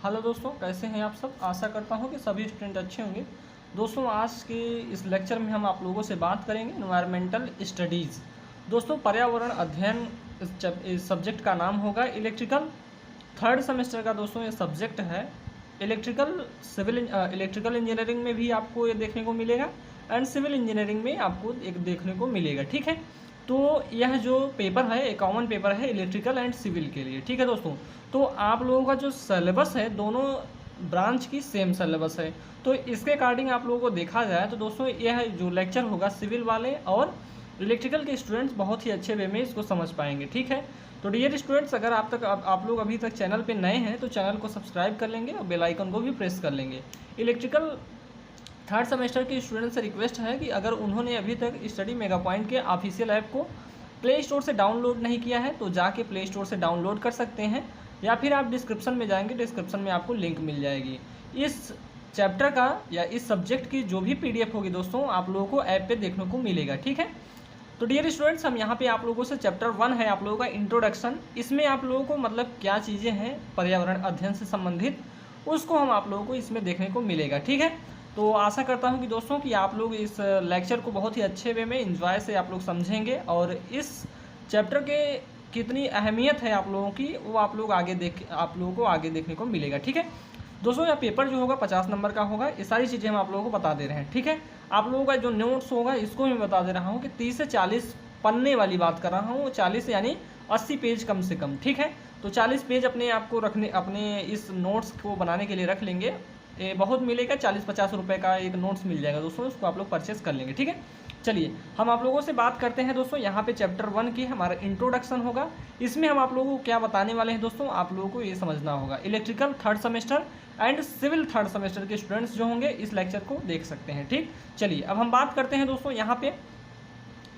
Hello दोस्तों, कैसे हैं आप सब। आशा करता हूं कि सभी स्टूडेंट अच्छे होंगे। दोस्तों, आज के इस लेक्चर में हम आप लोगों से बात करेंगे एनवायरमेंटल स्टडीज़। दोस्तों, पर्यावरण अध्ययन इस सब्जेक्ट का नाम होगा इलेक्ट्रिकल। थर्ड सेमेस्टर का दोस्तों ये सब्जेक्ट है। इलेक्ट्रिकल इंजीनियरिंग में भी आपको ये देखने को मिलेगा एंड सिविल इंजीनियरिंग में आपको एक देखने को मिलेगा। ठीक है, तो यह जो पेपर है एक कॉमन पेपर है इलेक्ट्रिकल एंड सिविल के लिए। ठीक है दोस्तों, तो आप लोगों का जो सिलेबस है दोनों ब्रांच की सेम सिलेबस है। तो इसके अकॉर्डिंग आप लोगों को देखा जाए तो दोस्तों यह जो लेक्चर होगा सिविल वाले और इलेक्ट्रिकल के स्टूडेंट्स बहुत ही अच्छे वे में इसको समझ पाएंगे। ठीक है, तो डियर स्टूडेंट्स, अगर आप लोग अभी तक चैनल पे नए हैं तो चैनल को सब्सक्राइब कर लेंगे और बेल आइकन को भी प्रेस कर लेंगे। इलेक्ट्रिकल थर्ड सेमेस्टर के स्टूडेंट से रिक्वेस्ट है कि अगर उन्होंने अभी तक स्टडी मेगा पॉइंट के ऑफिशियल ऐप को प्ले स्टोर से डाउनलोड नहीं किया है तो जाके प्ले स्टोर से डाउनलोड कर सकते हैं, या फिर आप डिस्क्रिप्शन में जाएंगे, डिस्क्रिप्शन में आपको लिंक मिल जाएगी। इस चैप्टर का या इस सब्जेक्ट की जो भी PDF होगी दोस्तों आप लोगों को ऐप पे देखने को मिलेगा। ठीक है, तो डियर स्टूडेंट्स, हम यहाँ पे आप लोगों से चैप्टर 1 है आप लोगों का इंट्रोडक्शन। इसमें आप लोगों को मतलब क्या चीज़ें हैं पर्यावरण अध्ययन से संबंधित उसको हम आप लोगों को इसमें देखने को मिलेगा। ठीक है, तो आशा करता हूँ कि दोस्तों कि आप लोग इस लेक्चर को बहुत ही अच्छे वे में एंजॉय से आप लोग समझेंगे और इस चैप्टर के कितनी अहमियत है आप लोगों की वो आप लोगों को आगे देखने को मिलेगा। ठीक है दोस्तों, यह पेपर जो होगा 50 नंबर का होगा। ये सारी चीज़ें हम आप लोगों को बता दे रहे हैं। ठीक है, आप लोगों का जो नोट्स होगा इसको मैं बता दे रहा हूँ कि 30 से 40 पन्ने वाली बात कर रहा हूँ, 40 यानी 80 पेज कम से कम। ठीक है, तो 40 पेज अपने इस नोट्स को बनाने के लिए रख लेंगे। ये बहुत मिलेगा, 40-50 रुपये का एक नोट्स मिल जाएगा दोस्तों, उसको आप लोग परचेस कर लेंगे। ठीक है, चलिए हम आप लोगों से बात करते हैं दोस्तों। यहाँ पे चैप्टर 1 की हमारा इंट्रोडक्शन होगा। इसमें हम आप लोगों को क्या बताने वाले हैं दोस्तों, आप लोगों को ये समझना होगा। Electrical third semester and civil third semester के स्टूडेंट्स जो होंगे इस लेक्चर को देख सकते हैं। ठीक, चलिए अब हम बात करते हैं दोस्तों। यहाँ पे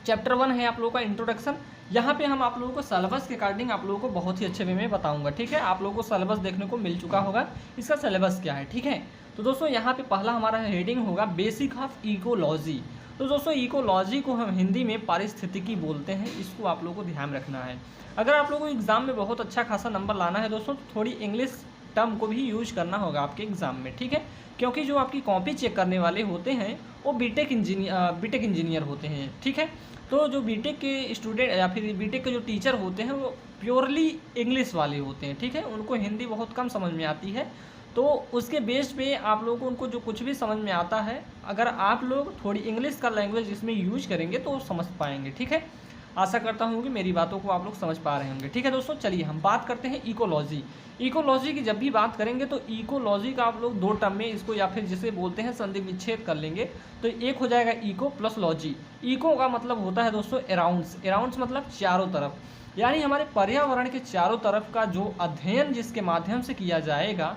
चैप्टर 1 है आप लोगों का इंट्रोडक्शन। यहाँ पे हम आप लोगों को सिलेबस के अकॉर्डिंग आप लोगों को बहुत ही अच्छे वे में बताऊंगा। ठीक है, आप लोगों को सिलेबस देखने को मिल चुका होगा, इसका सिलेबस क्या है। ठीक है, तो दोस्तों यहाँ पे पहला हमारा हेडिंग होगा बेसिक ऑफ इकोलॉजी। तो दोस्तों इकोलॉजी को हम हिंदी में पारिस्थितिकी बोलते हैं, इसको आप लोगों को ध्यान रखना है। अगर आप लोगों को एग्जाम में बहुत अच्छा खासा नंबर लाना है दोस्तों, थोड़ी इंग्लिश टर्म को भी यूज करना होगा आपके एग्जाम में। ठीक है, क्योंकि जो आपकी कॉपी चेक करने वाले होते हैं वो बीटेक इंजीनियर होते हैं। ठीक है, तो जो बीटेक के स्टूडेंट या फिर बीटेक के जो टीचर होते हैं वो प्योरली इंग्लिश वाले होते हैं। ठीक है, उनको हिंदी बहुत कम समझ में आती है, तो उसके बेस पे आप लोगों को उनको जो कुछ भी समझ में आता है अगर आप लोग थोड़ी इंग्लिश का लैंग्वेज इसमें यूज करेंगे तो समझ पाएंगे। ठीक है, आशा करता हूँ कि मेरी बातों को आप लोग समझ पा रहे होंगे। ठीक है दोस्तों, चलिए हम बात करते हैं इकोलॉजी। इकोलॉजी की जब भी बात करेंगे तो इकोलॉजी का आप लोग 2 टर्म में इसको या फिर जिसे बोलते हैं संधि विच्छेद कर लेंगे तो एक हो जाएगा इको प्लस लॉजी। इको का मतलब होता है दोस्तों अराउंड्स, अराउंड्स मतलब चारों तरफ, यानी हमारे पर्यावरण के चारों तरफ का जो अध्ययन जिसके माध्यम से किया जाएगा।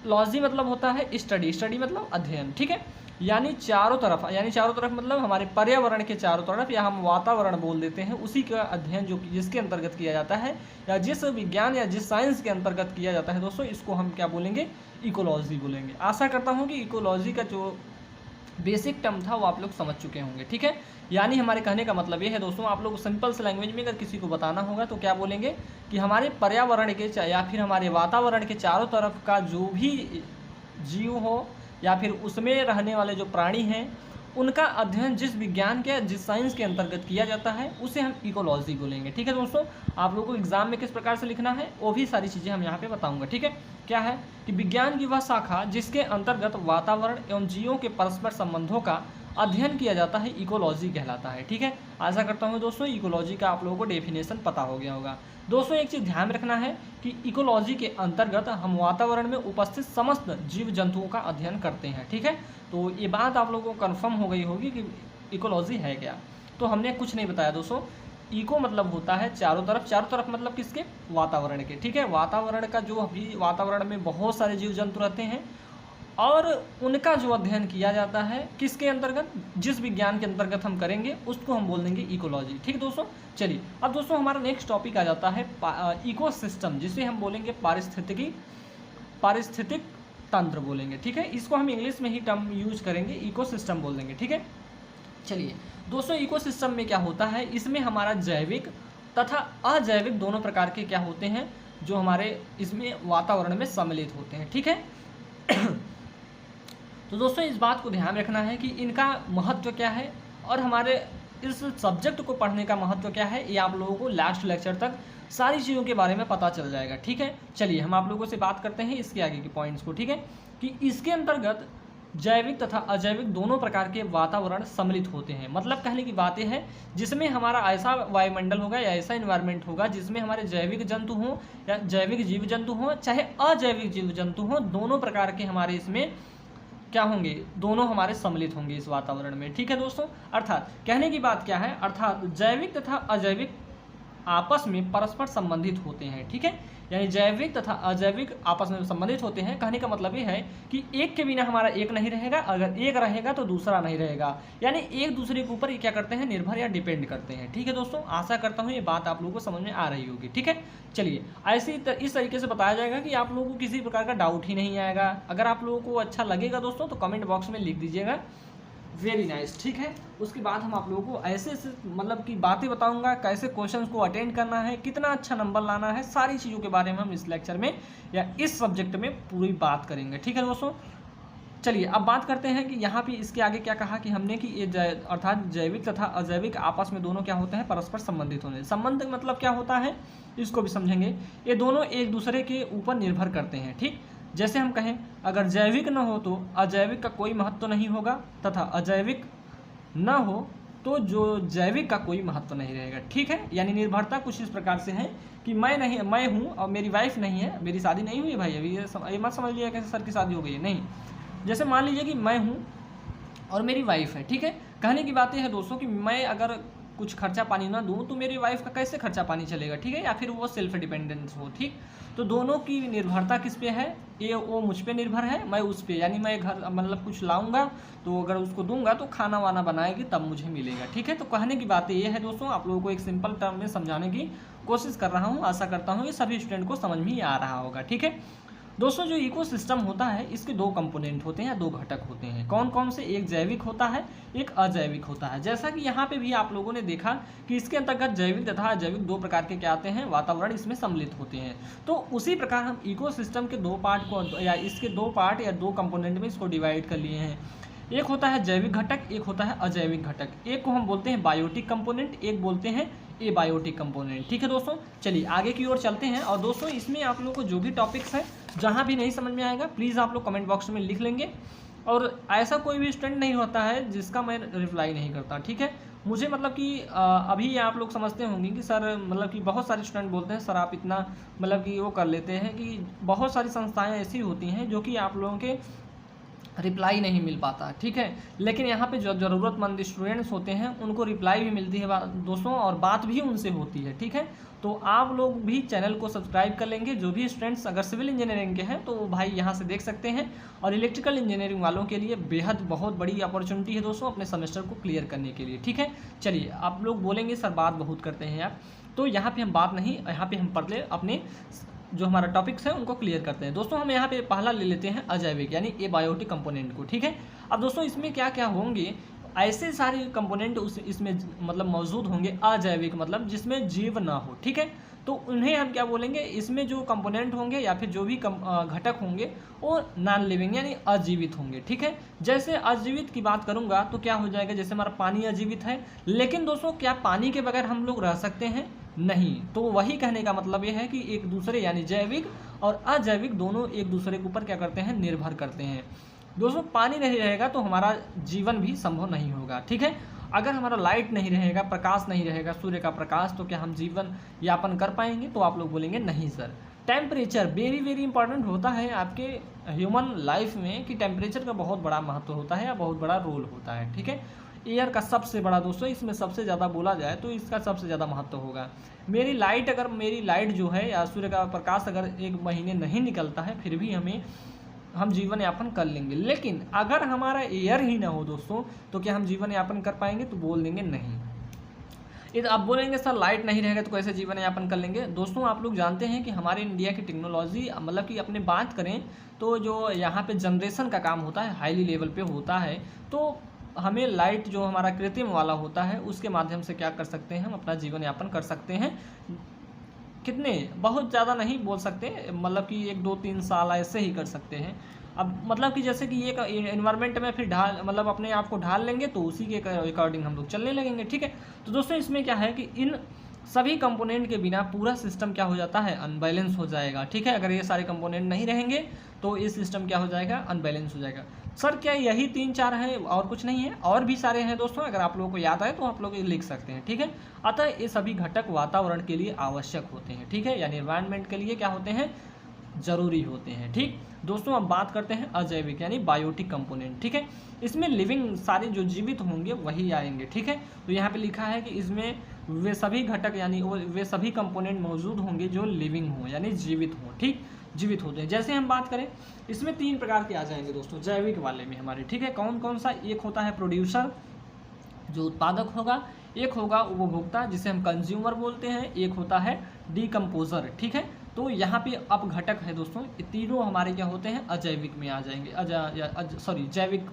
लॉजी मतलब होता है स्टडी, स्टडी मतलब अध्ययन। ठीक है, यानी चारों तरफ मतलब हमारे पर्यावरण के चारों तरफ, या हम वातावरण बोल देते हैं, उसी का अध्ययन जो जिसके अंतर्गत किया जाता है या जिस विज्ञान या जिस साइंस के अंतर्गत किया जाता है दोस्तों, इसको हम क्या बोलेंगे, इकोलॉजी बोलेंगे। आशा करता हूँ कि इकोलॉजी का जो बेसिक टर्म था वो आप लोग समझ चुके होंगे। ठीक है, यानी हमारे कहने का मतलब ये है दोस्तों, आप लोग सिंपल से लैंग्वेज में अगर किसी को बताना होगा तो क्या बोलेंगे कि हमारे पर्यावरण के या फिर हमारे वातावरण के चारों तरफ का जो भी जीव हो या फिर उसमें रहने वाले जो प्राणी हैं उनका अध्ययन जिस विज्ञान के जिस साइंस के अंतर्गत किया जाता है उसे हम इकोलॉजी बोलेंगे। ठीक है दोस्तों, आप लोगों को एग्जाम में किस प्रकार से लिखना है वो भी सारी चीज़ें हम यहाँ पे बताऊंगा। ठीक है, क्या है कि विज्ञान की वह शाखा जिसके अंतर्गत वातावरण एवं जीवों के परस्पर संबंधों का अध्ययन किया जाता है इकोलॉजी कहलाता है। ठीक है, आशा करता हूँ दोस्तों इकोलॉजी का आप लोगों को डेफिनेशन पता हो गया होगा। दोस्तों एक चीज़ ध्यान रखना है कि इकोलॉजी के अंतर्गत हम वातावरण में उपस्थित समस्त जीव जंतुओं का अध्ययन करते हैं। ठीक है, तो ये बात आप लोगों को कंफर्म हो गई होगी कि इकोलॉजी है क्या। तो हमने कुछ नहीं बताया दोस्तों। इको मतलब होता है चारों तरफ मतलब किसके, वातावरण के। ठीक है, वातावरण का जो अभी वातावरण में बहुत सारे जीव जंतु रहते हैं और उनका जो अध्ययन किया जाता है किसके अंतर्गत, जिस विज्ञान के अंतर्गत हम करेंगे उसको हम बोल देंगे इकोलॉजी। ठीक है दोस्तों, चलिए अब दोस्तों हमारा नेक्स्ट टॉपिक आ जाता है इकोसिस्टम, जिसे हम बोलेंगे पारिस्थितिक तंत्र बोलेंगे। ठीक है, इसको हम इंग्लिश में ही टर्म यूज करेंगे, इकोसिस्टम बोल देंगे। ठीक है, चलिए दोस्तों इकोसिस्टम में क्या होता है, इसमें हमारा जैविक तथा अजैविक दोनों प्रकार के क्या होते हैं जो हमारे इसमें वातावरण में सम्मिलित होते हैं। ठीक है, तो दोस्तों इस बात को ध्यान रखना है कि इनका महत्व क्या है और हमारे इस सब्जेक्ट को पढ़ने का महत्व क्या है, ये आप लोगों को लास्ट लेक्चर तक सारी चीज़ों के बारे में पता चल जाएगा। ठीक है, चलिए हम आप लोगों से बात करते हैं इसके आगे के पॉइंट्स को। ठीक है, कि इसके अंतर्गत जैविक तथा अजैविक दोनों प्रकार के वातावरण सम्मिलित होते हैं। मतलब कहने की बात यह है जिसमें हमारा ऐसा वायुमंडल होगा या ऐसा इन्वायरमेंट होगा जिसमें हमारे जैविक जंतु हों या जैविक जीव जंतु हों चाहे अजैविक जीव जंतु हों, दोनों प्रकार के हमारे इसमें क्या होंगे, दोनों हमारे सम्मिलित होंगे इस वातावरण में। ठीक है दोस्तों, अर्थात कहने की बात क्या है, अर्थात जैविक तथा अजैविक आपस में परस्पर संबंधित होते हैं। ठीक है, यानी जैविक तथा अजैविक आपस में संबंधित होते हैं। कहने का मतलब ये है कि एक के बिना हमारा एक नहीं रहेगा, अगर एक रहेगा तो दूसरा नहीं रहेगा, यानी एक दूसरे के ऊपर ये क्या करते हैं, निर्भर या डिपेंड करते हैं। ठीक है दोस्तों, आशा करता हूँ ये बात आप लोगों को समझ में आ रही होगी। ठीक है, चलिए इस तरीके से बताया जाएगा कि आप लोगों को किसी प्रकार का डाउट ही नहीं आएगा। अगर आप लोगों को अच्छा लगेगा दोस्तों तो कमेंट बॉक्स में लिख दीजिएगा वेरी नाइस। ठीक है, उसके बाद हम आप लोगों को ऐसे मतलब कि बातें बताऊंगा, कैसे क्वेश्चंस को अटेंड करना है, कितना अच्छा नंबर लाना है, सारी चीज़ों के बारे में हम इस लेक्चर में या इस सब्जेक्ट में पूरी बात करेंगे। ठीक है दोस्तों, चलिए अब बात करते हैं कि यहाँ पे इसके आगे क्या कहा कि हमने कि ये अर्थात जैविक तथा अजैविक आपस में दोनों क्या होते हैं, परस्पर संबंधित होने। संबंध मतलब क्या होता है इसको भी समझेंगे। ये दोनों एक दूसरे के ऊपर निर्भर करते हैं। ठीक, जैसे हम कहें अगर जैविक न हो तो अजैविक का कोई महत्व नहीं होगा तथा अजैविक न हो तो जो जैविक का कोई महत्व नहीं रहेगा। ठीक है, यानी निर्भरता कुछ इस प्रकार से है कि मैं हूँ और मेरी वाइफ नहीं है, मेरी शादी नहीं हुई है भाई अभी, ये मत समझ लिया कैसे सर की शादी हो गई है, नहीं। जैसे मान लीजिए कि मैं हूँ और मेरी वाइफ है। ठीक है, कहने की बात यह है दोस्तों कि मैं अगर कुछ खर्चा पानी ना दूं तो मेरी वाइफ का कैसे खर्चा पानी चलेगा। ठीक है, या फिर वो सेल्फ डिपेंडेंस हो। ठीक, तो दोनों की निर्भरता किस पे है, ये वो मुझ पे निर्भर है, मैं उस पे, यानी मैं घर मतलब कुछ लाऊंगा तो अगर उसको दूंगा तो खाना वाना बनाएगी तब मुझे मिलेगा। ठीक है, तो कहने की बात ये है दोस्तों, आप लोगों को एक सिंपल टर्म में समझाने की कोशिश कर रहा हूँ। आशा करता हूँ ये सभी स्टूडेंट को समझ में ही आ रहा होगा। ठीक है दोस्तों, जो इकोसिस्टम होता है इसके दो कंपोनेंट होते हैं, दो घटक होते हैं। कौन कौन से, एक जैविक होता है, एक अजैविक होता है। जैसा कि यहाँ पे भी आप लोगों ने देखा कि इसके अंतर्गत जैविक तथा अजैविक दो प्रकार के क्या आते हैं, वातावरण इसमें सम्मिलित होते हैं। तो उसी प्रकार हम इकोसिस्टम के दो पार्ट को या इसके दो पार्ट या दो कंपोनेंट में इसको डिवाइड कर लिए हैं। एक होता है जैविक घटक, एक होता है अजैविक घटक। एक को हम बोलते हैं बायोटिक कंपोनेंट, एक बोलते हैं एबायोटिक कंपोनेंट। ठीक है दोस्तों, चलिए आगे की ओर चलते हैं। और दोस्तों इसमें आप लोगों को जो भी टॉपिक्स है, जहाँ भी नहीं समझ में आएगा प्लीज़ आप लोग कमेंट बॉक्स में लिख लेंगे। और ऐसा कोई भी स्टूडेंट नहीं होता है जिसका मैं रिप्लाई नहीं करता। ठीक है, मुझे मतलब कि अभी आप लोग समझते होंगे कि सर मतलब कि बहुत सारे स्टूडेंट बोलते हैं सर आप इतना मतलब कि वो कर लेते हैं कि बहुत सारी संस्थाएं ऐसी होती हैं जो कि आप लोगों के रिप्लाई नहीं मिल पाता। ठीक है, लेकिन यहाँ पे जो ज़रूरतमंद स्टूडेंट्स होते हैं उनको रिप्लाई भी मिलती है दोस्तों, और बात भी उनसे होती है। ठीक है, तो आप लोग भी चैनल को सब्सक्राइब कर लेंगे। जो भी स्टूडेंट्स अगर सिविल इंजीनियरिंग के हैं तो भाई यहाँ से देख सकते हैं। और इलेक्ट्रिकल इंजीनियरिंग वालों के लिए बेहद बहुत बड़ी अपॉर्चुनिटी है दोस्तों अपने सेमेस्टर को क्लियर करने के लिए। ठीक है, चलिए आप लोग बोलेंगे सर बात बहुत करते हैं आप, तो यहाँ पर हम बात नहीं, यहाँ पर हम पढ़ ले अपने जो हमारा टॉपिक्स है उनको क्लियर करते हैं। दोस्तों हम यहाँ पे पहला ले लेते हैं अजैविक यानी एबायोटिक कंपोनेंट को। ठीक है, अब दोस्तों इसमें क्या क्या होंगे, ऐसे सारे कंपोनेंट इसमें मतलब मौजूद होंगे अजैविक मतलब जिसमें जीव ना हो। ठीक है, तो उन्हें हम क्या बोलेंगे, इसमें जो कंपोनेंट होंगे या फिर जो भी घटक होंगे वो नॉन लिविंग यानी अजीवित होंगे। ठीक है, जैसे अजीवित की बात करूंगा तो क्या हो जाएगा, जैसे हमारा पानी अजीवित है, लेकिन दोस्तों क्या पानी के बगैर हम लोग रह सकते हैं, नहीं। तो वही कहने का मतलब ये है कि एक दूसरे यानी जैविक और अजैविक दोनों एक दूसरे के ऊपर क्या करते हैं, निर्भर करते हैं। दोस्तों पानी नहीं रहेगा तो हमारा जीवन भी संभव नहीं होगा। ठीक है, अगर हमारा लाइट नहीं रहेगा, प्रकाश नहीं रहेगा, सूर्य का प्रकाश, तो क्या हम जीवन यापन कर पाएंगे, तो आप लोग बोलेंगे नहीं sir. Temperature vary very important होता है आपके ह्यूमन लाइफ में, कि टेम्परेचर का बहुत बड़ा महत्व होता है या बहुत बड़ा रोल होता है। ठीक है, एयर का सबसे बड़ा दोस्तों, इसमें सबसे ज़्यादा बोला जाए तो इसका सबसे ज़्यादा महत्व होगा। मेरी लाइट जो है या सूर्य का प्रकाश अगर एक महीने नहीं निकलता है फिर भी हम जीवन यापन कर लेंगे। लेकिन अगर हमारा एयर ही ना हो दोस्तों तो क्या हम जीवन यापन कर पाएंगे, तो बोल देंगे नहीं। ये आप बोलेंगे सर लाइट नहीं रहेगा तो कैसे जीवन यापन कर लेंगे। दोस्तों आप लोग जानते हैं कि हमारे इंडिया की टेक्नोलॉजी मतलब कि अपने बात करें तो जो यहाँ पे जनरेशन का काम होता है हाईली लेवल पे होता है, तो हमें लाइट जो हमारा कृत्रिम वाला होता है उसके माध्यम से क्या कर सकते हैं, हम अपना जीवन यापन कर सकते हैं। कितने, बहुत ज़्यादा नहीं बोल सकते, मतलब कि 1-2-3 साल ऐसे ही कर सकते हैं। अब मतलब कि जैसे कि ये एनवायरनमेंट में फिर ढाल मतलब अपने आप को ढाल लेंगे तो उसी के अकॉर्डिंग हम लोग चलने लगेंगे, ठीक है। तो दोस्तों इसमें क्या है कि इन सभी कंपोनेंट के बिना पूरा सिस्टम क्या हो जाता है, अनबैलेंस हो जाएगा, ठीक है। अगर ये सारे कंपोनेंट नहीं रहेंगे तो ये सिस्टम क्या हो जाएगा, अनबैलेंस हो जाएगा। सर क्या यही 3-4 हैं और कुछ नहीं है? और भी सारे हैं दोस्तों, अगर आप लोगों को याद आए तो आप लोग ये लिख सकते हैं, ठीक है। अतः ये सभी घटक वातावरण के लिए आवश्यक होते हैं, ठीक है, यानी एनवायरनमेंट के लिए क्या होते हैं, जरूरी होते हैं, ठीक। दोस्तों अब बात करते हैं अजैविक यानी बायोटिक कंपोनेंट, ठीक है। इसमें लिविंग सारे जो जीवित होंगे वही आएंगे, ठीक है। तो यहाँ पे लिखा है कि इसमें वे सभी घटक यानी वे सभी कंपोनेंट मौजूद होंगे जो लिविंग हो यानी जीवित हो, ठीक, जीवित होते हैं। जैसे हम बात करें इसमें 3 प्रकार के आ जाएंगे दोस्तों जैविक वाले में हमारे, ठीक है। कौन कौन सा? एक होता है प्रोड्यूसर जो उत्पादक होगा, एक होगा उपभोक्ता जिसे हम कंज्यूमर बोलते हैं, एक होता है डीकम्पोजर, ठीक है। तो यहाँ पे अब घटक है दोस्तों, ये तीनों हमारे क्या होते हैं, अजैविक में आ जाएंगे, जैविक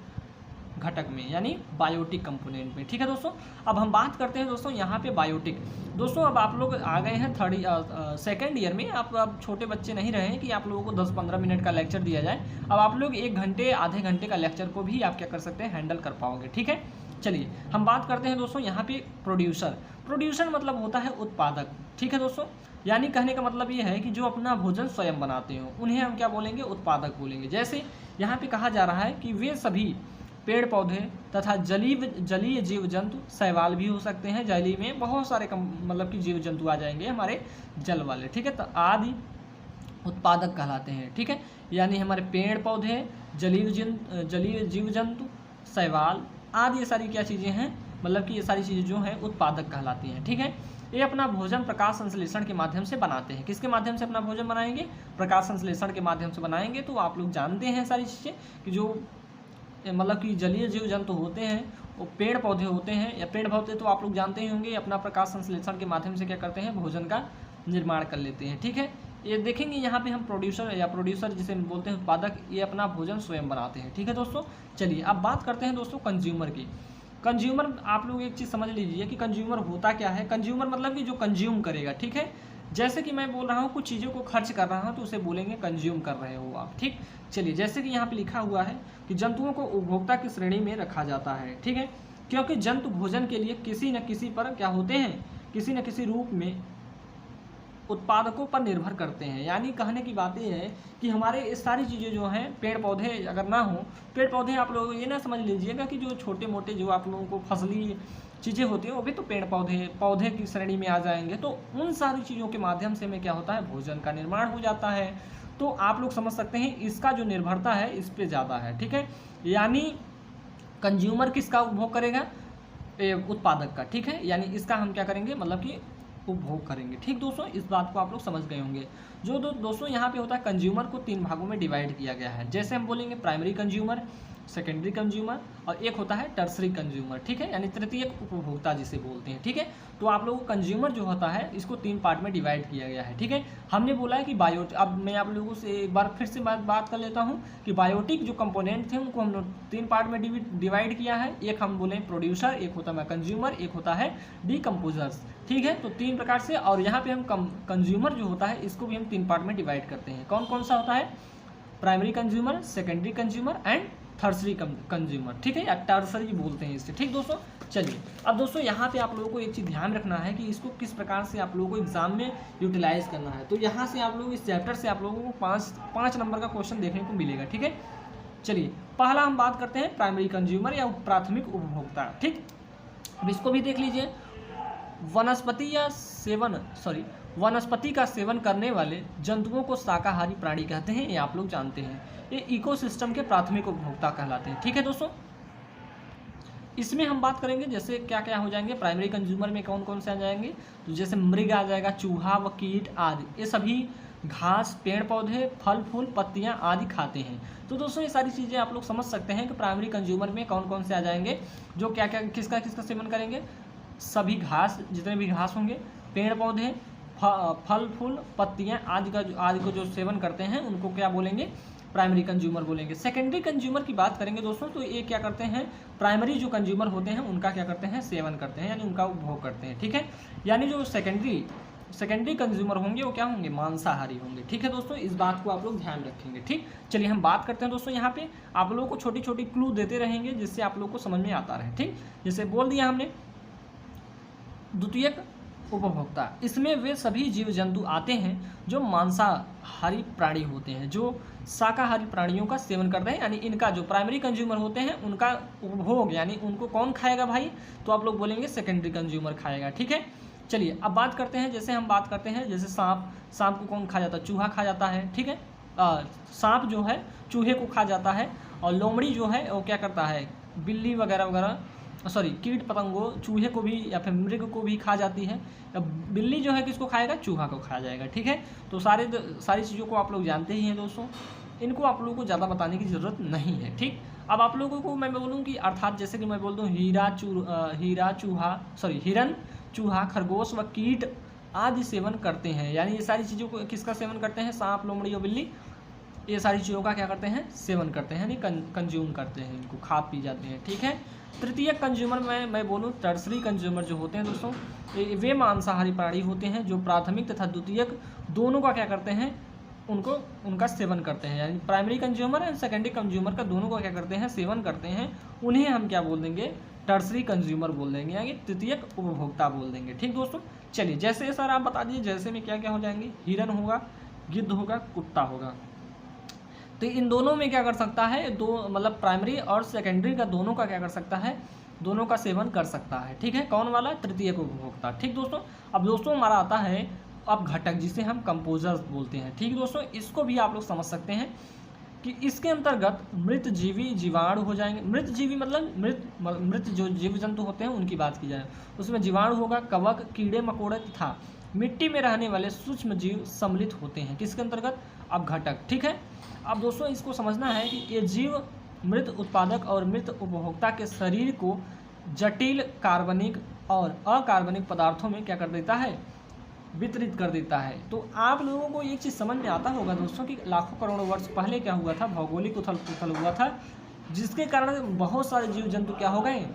घटक में यानी बायोटिक कंपोनेंट में, ठीक है दोस्तों। अब हम बात करते हैं दोस्तों यहाँ पे बायोटिक। दोस्तों अब आप लोग आ गए हैं सेकेंड ईयर में, आप अब छोटे बच्चे नहीं रहे हैं कि आप लोगों को 10-15 मिनट का लेक्चर दिया जाए। अब आप लोग 1 घंटे आधे घंटे का लेक्चर को भी आप क्या कर सकते हैं, हैंडल कर पाओगे, ठीक है। चलिए हम बात करते हैं दोस्तों यहाँ पे प्रोड्यूसर मतलब होता है उत्पादक, ठीक है दोस्तों। यानी कहने का मतलब ये है कि जो अपना भोजन स्वयं बनाते हो उन्हें हम क्या बोलेंगे, उत्पादक बोलेंगे। जैसे यहाँ पे कहा जा रहा है कि वे सभी पेड़ पौधे तथा जलीय जीव जंतु, शैवाल भी हो सकते हैं, जली में बहुत सारे मतलब कि जीव जंतु आ जाएंगे हमारे जल वाले, ठीक है। तो आदि उत्पादक कहलाते हैं, ठीक है। यानी हमारे पेड़ पौधे, जलीय जीव जंतु, शैवाल आदि ये सारी क्या चीज़ें हैं, मतलब कि ये सारी चीज़ें जो हैं उत्पादक कहलाती हैं, ठीक है। ये अपना भोजन प्रकाश संश्लेषण के माध्यम से बनाते हैं। किसके माध्यम से अपना भोजन बनाएंगे, प्रकाश संश्लेषण के माध्यम से बनाएंगे। तो आप लोग जानते हैं सारी चीज़ें कि जो मतलब कि जलीय जीव जंतु होते हैं वो पेड़ पौधे होते हैं, या पेड़ पौधे तो आप लोग जानते ही होंगे, अपना प्रकाश संश्लेषण के माध्यम से क्या करते हैं, भोजन का निर्माण कर लेते हैं, ठीक है। ये देखेंगे यहाँ पे हम प्रोड्यूसर जिसे बोलते हैं उत्पादक, ये अपना भोजन स्वयं बनाते हैं, ठीक है दोस्तों। चलिए अब बात करते हैं दोस्तों कंज्यूमर की। कंज्यूमर आप लोग एक चीज़ समझ लीजिए कि कंज्यूमर होता क्या है। कंज्यूमर मतलब कि जो कंज्यूम करेगा, ठीक है। जैसे कि मैं बोल रहा हूँ कुछ चीज़ों को खर्च कर रहा हूँ तो उसे बोलेंगे कंज्यूम कर रहे हो आप, ठीक। चलिए जैसे कि यहाँ पे लिखा हुआ है कि जंतुओं को उपभोक्ता की श्रेणी में रखा जाता है, ठीक है, क्योंकि जंतु भोजन के लिए किसी न किसी पर क्या होते हैं, किसी न किसी रूप में उत्पादकों पर निर्भर करते हैं। यानी कहने की बात ये है कि हमारे ये सारी चीज़ें जो हैं, पेड़ पौधे अगर ना हो, पेड़ पौधे आप लोग ये ना समझ लीजिएगा कि जो छोटे मोटे जो आप लोगों को फसली चीज़ें होती हैं वो भी तो पेड़ पौधे की श्रेणी में आ जाएंगे। तो उन सारी चीज़ों के माध्यम से में क्या होता है, भोजन का निर्माण हो जाता है। तो आप लोग समझ सकते हैं इसका जो निर्भरता है इस पर ज़्यादा है, ठीक है। यानी कंज्यूमर किसका उपभोग करेगा, उत्पादक का, ठीक है। यानी इसका हम क्या करेंगे, मतलब कि उपभोग करेंगे, ठीक दोस्तों। इस बात को आप लोग समझ गए होंगे। जो दोस्तों यहाँ पे होता है, कंज्यूमर को 3 भागों में डिवाइड किया गया है। जैसे हम बोलेंगे प्राइमरी कंज्यूमर, सेकेंडरी कंज्यूमर और एक होता है टर्सरी कंज्यूमर, ठीक है, यानी तृतीयक उपभोक्ता जिसे बोलते हैं, ठीक है। तो आप लोगों को कंज्यूमर जो होता है इसको 3 पार्ट में डिवाइड किया गया है, ठीक है। हमने बोला है कि अब मैं आप लोगों से एक बार फिर से बात कर लेता हूँ कि बायोटिक जो कंपोनेंट थे उनको हम 3 पार्ट में डिवाइड किया है। एक हम बोले प्रोड्यूसर, एक होता है कंज्यूमर, एक होता है डीकम्पोजर्स, ठीक है। तो 3 प्रकार से, और यहाँ पे हम कंज्यूमर जो होता है इसको भी हम 3 पार्ट में डिवाइड करते हैं। कौन कौन सा होता है, primary consumer, secondary consumer and tertiary consumer, ठीक है, या टर्सरी बोलते हैं इसे, ठीक दोस्तों। चलिए अब दोस्तों यहाँ पे आप लोगों को एक चीज़ ध्यान रखना है कि इसको किस प्रकार से आप लोगों को एग्जाम में यूटिलाइज करना है। तो यहाँ से आप लोग इस चैप्टर से आप लोगों को 5 नंबर का क्वेश्चन देखने को मिलेगा, ठीक है। चलिए पहला हम बात करते हैं प्राइमरी कंज्यूमर या प्राथमिक उपभोक्ता, ठीक। अब इसको भी देख लीजिए। वनस्पति का सेवन करने वाले जंतुओं को शाकाहारी प्राणी कहते हैं, ये आप लोग जानते हैं। ये इकोसिस्टम के प्राथमिक उपभोक्ता कहलाते हैं, ठीक है दोस्तों। इसमें हम बात करेंगे जैसे क्या क्या हो जाएंगे, प्राइमरी कंज्यूमर में कौन कौन से आ जाएंगे, तो जैसे मृग आ जाएगा, चूहा व कीट आदि, ये सभी घास, पेड़ पौधे, फल फूल, पत्तियां आदि खाते हैं। तो दोस्तों ये सारी चीज़ें आप लोग समझ सकते हैं कि प्राइमरी कंज्यूमर में कौन कौन से आ जाएंगे, जो क्या क्या किसका सेवन करेंगे, सभी घास, जितने भी घास होंगे, पेड़ पौधे, फल फूल, पत्तियां आदि को जो सेवन करते हैं उनको क्या बोलेंगे, प्राइमरी कंज्यूमर बोलेंगे। सेकेंडरी कंज्यूमर की बात करेंगे दोस्तों तो ये क्या करते हैं, प्राइमरी जो कंज्यूमर होते हैं उनका क्या करते हैं, सेवन करते हैं, यानी उनका उपभोग करते हैं, ठीक है। यानी जो सेकेंडरी सेकेंडरी कंज्यूमर होंगे वो क्या होंगे, मांसाहारी होंगे। ठीक है दोस्तों, इस बात को आप लोग ध्यान रखेंगे। ठीक, चलिए हम बात करते हैं दोस्तों, यहाँ पे आप लोगों को छोटी छोटी क्लू देते रहेंगे जिससे आप लोग को समझ में आता रहे। ठीक, जैसे बोल दिया हमने द्वितीयक उपभोक्ता, इसमें वे सभी जीव जंतु आते हैं जो मांसाहारी प्राणी होते हैं, जो शाकाहारी प्राणियों का सेवन करते हैं, यानी इनका जो प्राइमरी कंज्यूमर होते हैं उनका उपभोग, यानी उनको कौन खाएगा भाई, तो आप लोग बोलेंगे सेकेंडरी कंज्यूमर खाएगा। ठीक है, चलिए अब बात करते हैं, जैसे हम बात करते हैं जैसे सांप को कौन खा जाता है, चूहा खा जाता है। ठीक है, सांप जो है चूहे को खा जाता है, और लोमड़ी जो है वो क्या करता है, बिल्ली वगैरह वगैरह, सॉरी कीट पतंगों, चूहे को भी या फिर मृग को भी खा जाती है। अब बिल्ली जो है किसको खाएगा, चूहा को खा जाएगा। ठीक है, तो सारी चीज़ों को आप लोग जानते ही हैं दोस्तों, इनको आप लोगों को ज़्यादा बताने की ज़रूरत नहीं है। ठीक, अब आप लोगों को मैं बोलूँ कि अर्थात जैसे कि मैं बोल दूँ हिरन, चूहा, खरगोश व कीट आदि सेवन करते हैं, यानी ये सारी चीज़ों को किसका सेवन करते हैं, सांप, लोमड़ी और बिल्ली, ये सारी चीज़ों का क्या करते हैं, सेवन करते हैं, यानी कंज्यूम करते हैं, इनको खा पी जाते हैं। ठीक है, तृतीय कंज्यूमर मैं बोलूँ टर्सरी कंज्यूमर जो होते हैं दोस्तों, वे मांसाहारी प्राणी होते हैं जो प्राथमिक तथा द्वितीयक दोनों का क्या करते हैं, उनका सेवन करते हैं, यानी primary consumer and secondary consumer का दोनों का क्या करते हैं, सेवन करते हैं, उन्हें हम क्या बोल देंगे, टर्सरी कंज्यूमर बोल देंगे, यानी तृतीयक उपभोक्ता बोल देंगे। ठीक दोस्तों, चलिए जैसे सर आप बता दीजिए जैसे में क्या क्या हो जाएंगे, हिरन होगा, गिद्ध होगा, कुत्ता होगा, तो इन दोनों में क्या कर सकता है, दो मतलब प्राइमरी और सेकेंडरी का दोनों का क्या कर सकता है, दोनों का सेवन कर सकता है। ठीक है, कौन वाला, तृतीयक उपभोक्ता। ठीक दोस्तों, अब दोस्तों हमारा आता है अब घटक, जिसे हम कंपोजर्स बोलते हैं। ठीक दोस्तों, इसको भी आप लोग समझ सकते हैं कि इसके अंतर्गत मृत जीवी जीवाणु हो जाएंगे। मृत जीवी मतलब मृत जो जीव जंतु होते हैं उनकी बात की जाए, उसमें जीवाणु होगा, कवक, कीड़े मकोड़े तथा मिट्टी में रहने वाले सूक्ष्म जीव सम्मिलित होते हैं, किसके अंतर्गत, अब घटक। ठीक है, अब दोस्तों इसको समझना है कि ये जीव मृत उत्पादक और मृत उपभोक्ता के शरीर को जटिल कार्बनिक और अकार्बनिक पदार्थों में क्या कर देता है, वितरित कर देता है। तो आप लोगों को एक चीज़ समझ में आता होगा दोस्तों कि लाखों करोड़ों वर्ष पहले क्या हुआ था, भौगोलिक उथल पुथल हुआ था, जिसके कारण बहुत सारे जीव जंतु क्या हो गए,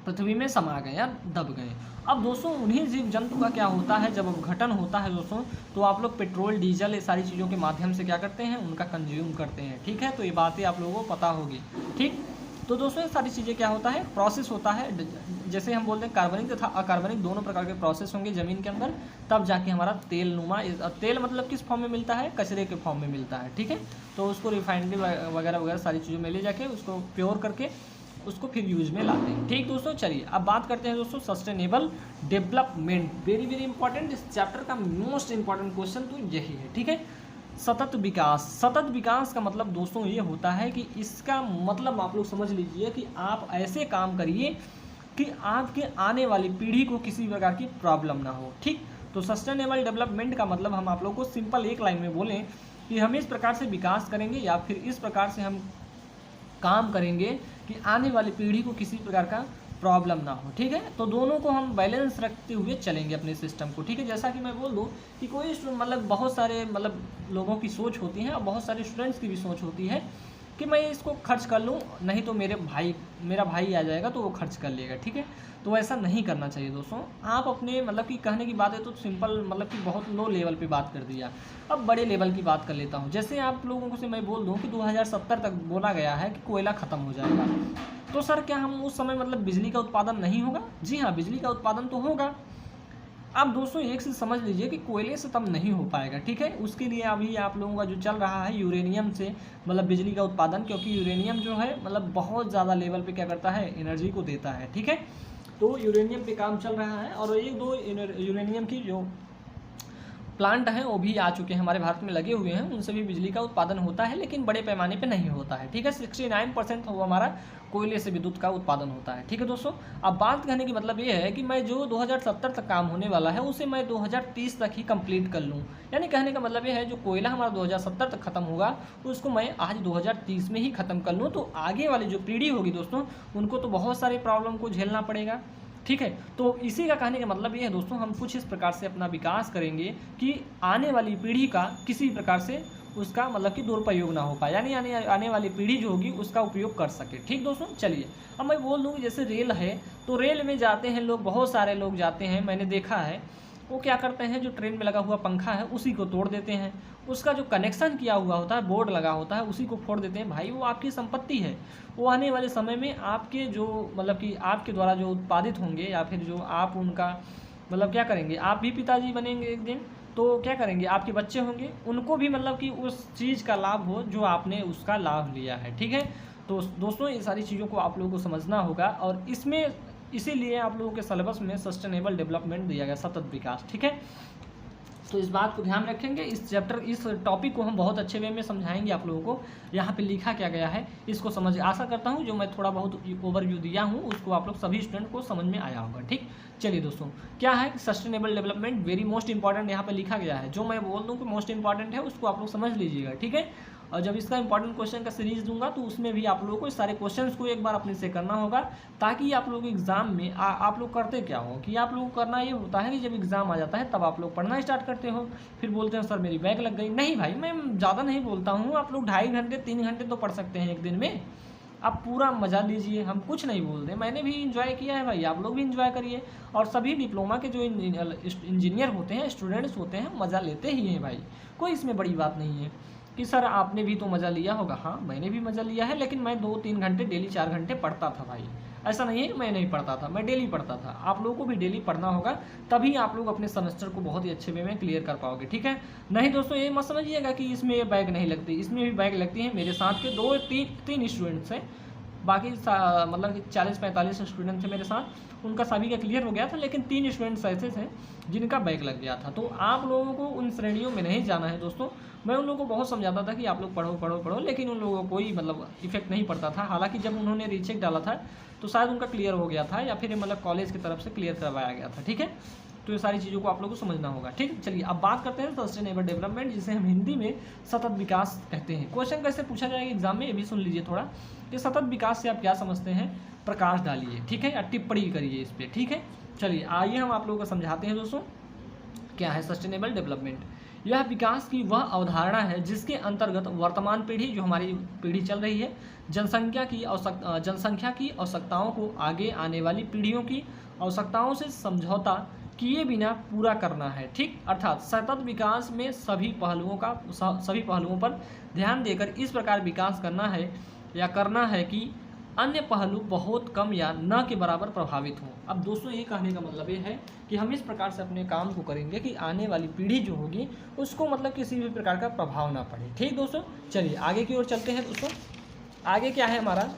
पृथ्वी में समा गए या दब गए। अब दोस्तों उन्हीं जीव जंतु का क्या होता है, जब अपघटन होता है दोस्तों, तो आप लोग पेट्रोल, डीजल, ये सारी चीज़ों के माध्यम से क्या करते हैं, उनका कंज्यूम करते हैं। ठीक है, तो ये बातें आप लोगों को पता होगी। ठीक, तो दोस्तों ये सारी चीज़ें क्या होता है, प्रोसेस होता है, जैसे हम बोलते हैं कार्बनिक तथा अकार्बनिक दोनों प्रकार के प्रोसेस होंगे ज़मीन के अंदर, तब जाके हमारा तेल नुमा, तेल मतलब किस फॉर्म में मिलता है, कचरे के फॉर्म में मिलता है। ठीक है, तो उसको रिफाइनरी वगैरह वगैरह सारी चीज़ों में ले जाके उसको प्योर करके उसको फिर यूज में लाते हैं। ठीक दोस्तों, चलिए अब बात करते हैं दोस्तों sustainable development, very very important, इस चैप्टर का मोस्ट इंपॉर्टेंट क्वेश्चन तो यही है। ठीक है, सतत विकास। सतत विकास का मतलब दोस्तों ये होता है कि इसका मतलब आप लोग समझ लीजिए कि आप ऐसे काम करिए कि आपके आने वाली पीढ़ी को किसी प्रकार की प्रॉब्लम ना हो। ठीक, तो सस्टेनेबल डेवलपमेंट का मतलब हम आप लोग को सिंपल एक लाइन में बोलें कि हम इस प्रकार से विकास करेंगे या फिर इस प्रकार से हम काम करेंगे कि आने वाली पीढ़ी को किसी प्रकार का प्रॉब्लम ना हो। ठीक है, तो दोनों को हम बैलेंस रखते हुए चलेंगे अपने सिस्टम को। ठीक है, जैसा कि मैं बोल दूं कि कोई मतलब बहुत सारे मतलब लोगों की सोच होती है और बहुत सारे स्टूडेंट्स की भी सोच होती है कि मैं इसको खर्च कर लूं, नहीं तो मेरा भाई आ जाएगा तो वो खर्च कर लेगा। ठीक है, तो ऐसा नहीं करना चाहिए दोस्तों। आप अपने मतलब कि कहने की बात है तो सिंपल मतलब कि बहुत लो लेवल पे बात कर दिया, अब बड़े लेवल की बात कर लेता हूँ। जैसे आप लोगों को से मैं बोल दूँ कि 2070 तक बोला गया है कि कोयला ख़त्म हो जाएगा, तो सर क्या हम उस समय मतलब बिजली का उत्पादन नहीं होगा? जी हाँ, बिजली का उत्पादन तो होगा। अब दोस्तों एक चीज़ समझ लीजिए कि कोयले से तब नहीं हो पाएगा। ठीक है, उसके लिए अभी आप लोगों का जो चल रहा है यूरेनियम से मतलब बिजली का उत्पादन, क्योंकि यूरेनियम जो है मतलब बहुत ज़्यादा लेवल पे क्या करता है, एनर्जी को देता है। ठीक है, तो यूरेनियम पे काम चल रहा है और एक दो यूरेनियम की जो प्लांट हैं वो भी आ चुके हैं, हमारे भारत में लगे हुए हैं, उनसे भी बिजली का उत्पादन होता है, लेकिन बड़े पैमाने पे नहीं होता है। ठीक है, 69% वो हमारा कोयले से विद्युत का उत्पादन होता है। ठीक है दोस्तों, अब बात कहने की मतलब ये है कि मैं जो 2070 तक काम होने वाला है उसे मैं 2030 तक ही कंप्लीट कर लूँ। यानी कहने का मतलब ये है जो कोयला हमारा 2070 तक खत्म होगा उसको मैं आज 2030 में ही ख़त्म कर लूँ, तो आगे वाली जो पीढ़ी होगी दोस्तों उनको तो बहुत सारे प्रॉब्लम को झेलना पड़ेगा। ठीक है, तो इसी का कहने का मतलब ये है दोस्तों, हम कुछ इस प्रकार से अपना विकास करेंगे कि आने वाली पीढ़ी का किसी प्रकार से उसका मतलब कि दुरुपयोग ना हो पाए, यानी आने वाली पीढ़ी जो होगी उसका उपयोग कर सके। ठीक दोस्तों, चलिए अब मैं बोल दूँ जैसे रेल है, तो रेल में जाते हैं लोग, बहुत सारे लोग जाते हैं, मैंने देखा है वो क्या करते हैं, जो ट्रेन में लगा हुआ पंखा है उसी को तोड़ देते हैं, उसका जो कनेक्शन किया हुआ होता है, बोर्ड लगा होता है, उसी को फोड़ देते हैं। भाई वो आपकी संपत्ति है, वो आने वाले समय में आपके जो मतलब कि आपके द्वारा जो उत्पादित होंगे या फिर जो आप उनका मतलब क्या करेंगे, आप भी पिताजी बनेंगे एक दिन, तो क्या करेंगे, आपके बच्चे होंगे, उनको भी मतलब कि उस चीज़ का लाभ हो जो आपने उसका लाभ लिया है। ठीक है, तो दोस्तों ये सारी चीज़ों को आप लोगों को समझना होगा, और इसमें इसीलिए आप लोगों के सिलेबस में सस्टेनेबल डेवलपमेंट दिया गया, सतत विकास। ठीक है, तो इस बात को ध्यान रखेंगे। इस चैप्टर, इस टॉपिक को हम बहुत अच्छे वे में समझाएंगे आप लोगों को। यहाँ पे लिखा क्या गया है इसको समझ, आशा करता हूँ जो मैं थोड़ा बहुत ओवरव्यू दिया हूँ उसको आप लोग सभी स्टूडेंट को समझ में आया होगा। ठीक, चलिए दोस्तों, क्या है sustainable development, very most important यहाँ पे लिखा गया है। जो मैं बोल दूँ कि मोस्ट इंपॉर्टेंट है उसको आप लोग समझ लीजिएगा। ठीक है, और जब इसका इंपॉर्टेंट क्वेश्चन का सीरीज दूंगा तो उसमें भी आप लोगों को इस सारे क्वेश्चंस को एक बार अपने से करना होगा, ताकि आप लोग एग्जाम में आप लोग करते क्या हो कि आप लोग करना ये होता है कि जब एग्जाम आ जाता है तब आप लोग पढ़ना स्टार्ट करते हो, फिर बोलते हैं सर मेरी बैक लग गई। नहीं भाई, मैं ज़्यादा नहीं बोलता हूँ, आप लोग 2.5 घंटे 3 घंटे तो पढ़ सकते हैं एक दिन में। आप पूरा मज़ा लीजिए, हम कुछ नहीं बोल रहे, मैंने भी इंजॉय किया है भाई, आप लोग भी इंजॉय करिए। और सभी डिप्लोमा के जो इंजीनियर होते हैं, स्टूडेंट्स होते हैं, मज़ा लेते ही हैं भाई, कोई इसमें बड़ी बात नहीं है कि सर आपने भी तो मज़ा लिया होगा। हाँ, मैंने भी मज़ा लिया है, लेकिन मैं 2-3 घंटे डेली 4 घंटे पढ़ता था भाई, ऐसा नहीं है मैं नहीं पढ़ता था, मैं डेली पढ़ता था। आप लोगों को भी डेली पढ़ना होगा, तभी आप लोग अपने सेमेस्टर को बहुत ही अच्छे वे में क्लियर कर पाओगे। ठीक है, नहीं दोस्तों ये मत समझिएगा कि इसमें बैग नहीं लगती, इसमें भी बैग लगती है। मेरे साथ के 2-3 स्टूडेंट्स हैं, बाकी मतलब कि 40-45 स्टूडेंट थे मेरे साथ, उनका सभी का क्लियर हो गया था, लेकिन 3 स्टूडेंट्स ऐसे थे जिनका बैग लग गया था। तो आप लोगों को उन श्रेणियों में नहीं जाना है दोस्तों। मैं उन लोगों को बहुत समझाता था कि आप लोग पढ़ो पढ़ो पढ़ो, लेकिन उन लोगों को कोई मतलब इफेक्ट नहीं पड़ता था। हालांकि जब उन्होंने रीचेक डाला था तो शायद उनका क्लियर हो गया था, या फिर मतलब कॉलेज की तरफ से क्लियर करवाया गया था। ठीक है, तो ये सारी चीज़ों को आप लोगों को समझना होगा। ठीक, चलिए अब बात करते हैं सस्टेनेबल डेवलपमेंट, जिसे हम हिंदी में सतत विकास कहते हैं। क्वेश्चन कैसे पूछा जाएगा एग्जाम में, ये भी सुन लीजिए थोड़ा, कि सतत विकास से आप क्या समझते हैं, प्रकाश डालिए। ठीक है, या टिप्पणी करिए इस पर। ठीक है, चलिए आइए हम आप लोगों को समझाते हैं दोस्तों क्या है सस्टेनेबल डेवलपमेंट। यह विकास की वह अवधारणा है जिसके अंतर्गत वर्तमान पीढ़ी, जो हमारी पीढ़ी चल रही है, जनसंख्या की आवश्यकताओं को आगे आने वाली पीढ़ियों की आवश्यकताओं से समझौता किए बिना पूरा करना है। ठीक, अर्थात सतत विकास में सभी पहलुओं पर ध्यान देकर इस प्रकार विकास करना है कि अन्य पहलू बहुत कम या न के बराबर प्रभावित हों। अब दोस्तों ये कहने का मतलब ये है कि हम इस प्रकार से अपने काम को करेंगे कि आने वाली पीढ़ी जो होगी उसको मतलब किसी भी प्रकार का प्रभाव ना पड़े। ठीक दोस्तों, चलिए आगे की ओर चलते हैं दोस्तों। आगे क्या है हमारा,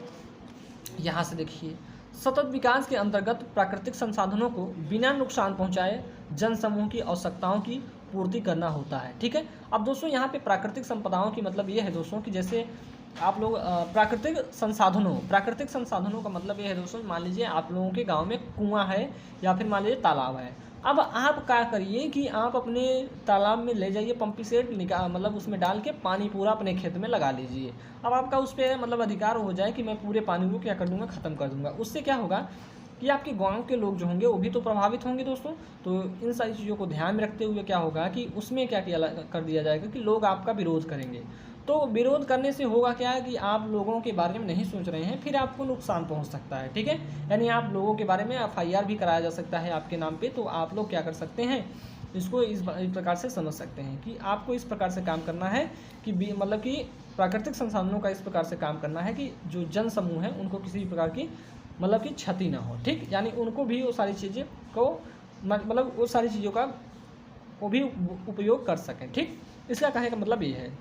यहाँ से देखिए, सतत विकास के अंतर्गत प्राकृतिक संसाधनों को बिना नुकसान पहुँचाए जनसमूह की आवश्यकताओं की पूर्ति करना होता है। ठीक है, अब दोस्तों यहाँ पे प्राकृतिक संपदाओं की मतलब ये है दोस्तों कि जैसे आप लोग प्राकृतिक संसाधनों का मतलब ये है दोस्तों, मान लीजिए आप लोगों के गांव में कुआं है या फिर मान लीजिए तालाब है। अब आप क्या करिए कि आप अपने तालाब में ले जाइए, पंपी सेट मतलब उसमें डाल के पानी पूरा अपने खेत में लगा लीजिए। अब आपका उस पर मतलब अधिकार हो जाए कि मैं पूरे पानी को क्या कर दूँगा, ख़त्म कर दूँगा। उससे क्या होगा कि आपके गांव के लोग जो होंगे वो भी तो प्रभावित होंगे दोस्तों। तो इन सारी चीज़ों को ध्यान में रखते हुए क्या होगा कि उसमें क्या कर दिया जाएगा कि लोग आपका विरोध करेंगे। तो विरोध करने से होगा क्या है कि आप लोगों के बारे में नहीं सोच रहे हैं, फिर आपको नुकसान पहुंच सकता है। ठीक है, यानी आप लोगों के बारे में FIR भी कराया जा सकता है आपके नाम पे। तो आप लोग क्या कर सकते हैं, इसको इस प्रकार से समझ सकते हैं कि आपको इस प्रकार से काम करना है कि मतलब कि प्राकृतिक संसाधनों का इस प्रकार से काम करना है कि जो जन समूह है उनको किसी भी प्रकार की मतलब कि क्षति ना हो। ठीक, यानी उनको भी वो सारी चीज़ें को मतलब वो सारी चीज़ों का वो भी उपयोग कर सकें। ठीक, इसका कहने का मतलब ये है।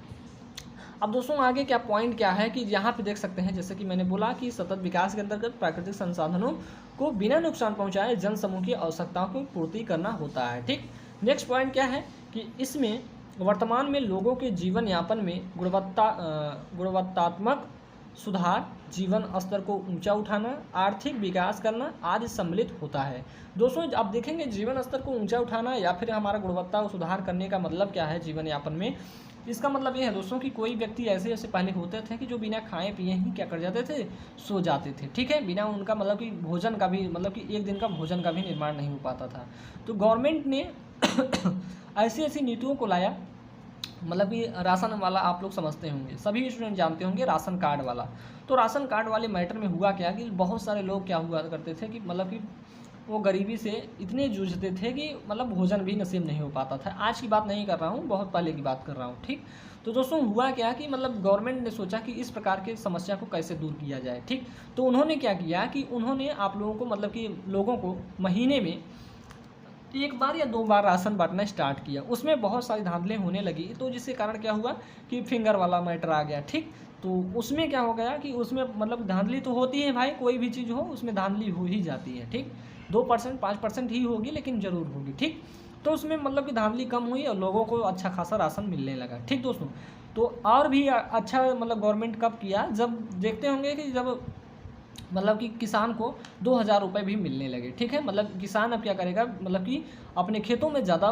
अब दोस्तों आगे क्या पॉइंट क्या है कि यहाँ पे देख सकते हैं, जैसे कि मैंने बोला कि सतत विकास के अंतर्गत प्राकृतिक संसाधनों को बिना नुकसान पहुँचाए जन समूह की आवश्यकताओं की पूर्ति करना होता है। ठीक, नेक्स्ट पॉइंट क्या है कि इसमें वर्तमान में लोगों के जीवन यापन में गुणवत्तात्मक सुधार, जीवन स्तर को ऊंचा उठाना, आर्थिक विकास करना आदि सम्मिलित होता है। दोस्तों आप देखेंगे जीवन स्तर को ऊंचा उठाना या फिर हमारा गुणवत्ता को सुधार करने का मतलब क्या है जीवन यापन में। इसका मतलब ये है दोस्तों कि कोई व्यक्ति ऐसे पहले होते थे कि जो बिना खाए पिए ही क्या कर जाते थे, सो जाते थे। ठीक है, बिना उनका मतलब कि भोजन का भी मतलब कि एक दिन का भोजन का भी निर्माण नहीं हो पाता था। तो गवर्नमेंट ने ऐसी नीतियों को लाया, मतलब कि राशन वाला आप लोग समझते होंगे, सभी स्टूडेंट जानते होंगे राशन कार्ड वाला। तो राशन कार्ड वाले मैटर में हुआ क्या कि बहुत सारे लोग क्या हुआ करते थे कि मतलब कि वो गरीबी से इतने जूझते थे कि मतलब भोजन भी नसीब नहीं हो पाता था। आज की बात नहीं कर रहा हूँ, बहुत पहले की बात कर रहा हूँ, ठीक। तो दोस्तों हुआ क्या कि मतलब गवर्नमेंट ने सोचा कि इस प्रकार की समस्या को कैसे दूर किया जाए, ठीक। तो उन्होंने क्या किया कि उन्होंने आप लोगों को मतलब कि लोगों को महीने में 1 बार या 2 बार राशन बांटना स्टार्ट किया। उसमें बहुत सारी धांधलें होने लगी, तो जिसके कारण क्या हुआ कि फिंगर वाला मैटर आ गया, ठीक। तो उसमें क्या हो गया कि उसमें मतलब धांधली तो होती है भाई, कोई भी चीज़ हो उसमें धांधली हो ही जाती है, ठीक। 2% 5% ही होगी लेकिन ज़रूर होगी, ठीक। तो उसमें मतलब कि धांधली कम हुई और लोगों को अच्छा खासा राशन मिलने लगा, ठीक दोस्तों। तो और भी अच्छा मतलब गवर्नमेंट कब किया, जब देखते होंगे कि जब मतलब कि किसान को 2000 रुपये भी मिलने लगे, ठीक है। मतलब किसान अब क्या करेगा, मतलब कि अपने खेतों में ज़्यादा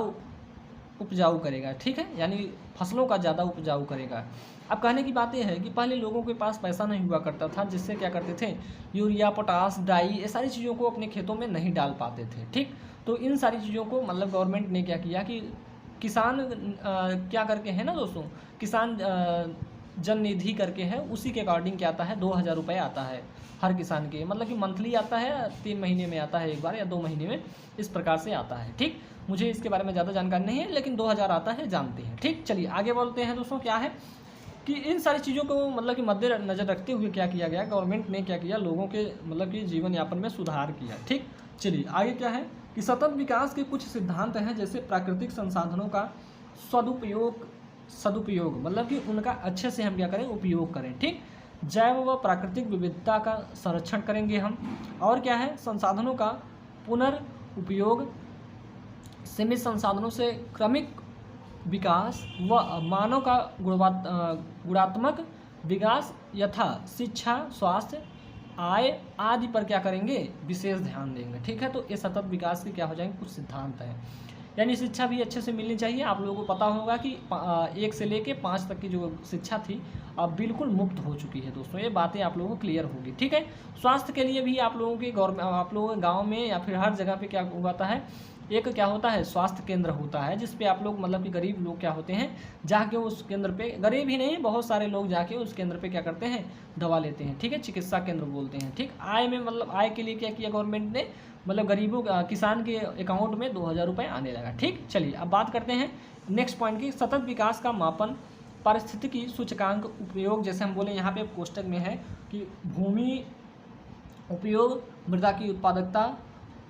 उपजाऊ करेगा, ठीक है, यानी फसलों का ज़्यादा उपजाऊ करेगा। अब कहने की बात यह है कि पहले लोगों के पास पैसा नहीं हुआ करता था, जिससे क्या करते थे यूरिया पोटास डाई ये सारी चीज़ों को अपने खेतों में नहीं डाल पाते थे, ठीक। तो इन सारी चीज़ों को मतलब गवर्नमेंट ने क्या किया कि किसान क्या करके है ना दोस्तों, किसान जन निधि करके है, उसी के अकॉर्डिंग क्या आता है 2000 रुपये आता है हर किसान के, मतलब कि मंथली आता है, 3 महीने में आता है 1 बार या 2 महीने में, इस प्रकार से आता है, ठीक। मुझे इसके बारे में ज़्यादा जानकारी नहीं है लेकिन 2000 आता है, जानते हैं, ठीक। चलिए आगे बोलते हैं दोस्तों, क्या है कि इन सारी चीज़ों को मतलब कि मद्देनज़र रखते हुए क्या किया गया, गवर्नमेंट ने क्या किया, लोगों के मतलब कि जीवन यापन में सुधार किया, ठीक। चलिए आगे क्या है कि सतत विकास के कुछ सिद्धांत हैं, जैसे प्राकृतिक संसाधनों का सदुपयोग मतलब कि उनका अच्छे से हम क्या करें, उपयोग करें, ठीक। जैव व प्राकृतिक विविधता का संरक्षण करेंगे हम, और क्या है संसाधनों का पुनर्उपयोग, सीमित संसाधनों से क्रमिक विकास व मानव का गुणात्मक विकास यथा शिक्षा स्वास्थ्य आय आदि पर क्या करेंगे, विशेष ध्यान देंगे, ठीक है। तो ये सतत विकास के क्या हो जाएंगे, कुछ सिद्धांत हैं। यानी शिक्षा भी अच्छे से मिलनी चाहिए। आप लोगों को पता होगा कि 1 से लेके 5 तक की जो शिक्षा थी अब बिल्कुल मुफ्त हो चुकी है दोस्तों, ये बातें आप लोगों को क्लियर होगी, ठीक है। स्वास्थ्य के लिए भी आप लोगों के गाँव में या फिर हर जगह पे क्या होता है, एक क्या होता है स्वास्थ्य केंद्र होता है, जिस पे आप लोग मतलब कि गरीब लोग क्या होते हैं जाके उस केंद्र पे, गरीब ही नहीं बहुत सारे लोग जाके उस केंद्र पे क्या करते हैं, दवा लेते हैं, ठीक है। चिकित्सा केंद्र बोलते हैं, ठीक। आय में मतलब आय के लिए क्या किया गवर्नमेंट ने, मतलब गरीबों किसान के अकाउंट में 2000 रुपये आने लगा, ठीक। चलिए अब बात करते हैं नेक्स्ट पॉइंट की, सतत विकास का मापन पारिस्थितिकी सूचकांक उपयोग, जैसे हम बोले यहाँ पे कोष्टक में है कि भूमि उपयोग, मृदा की उत्पादकता,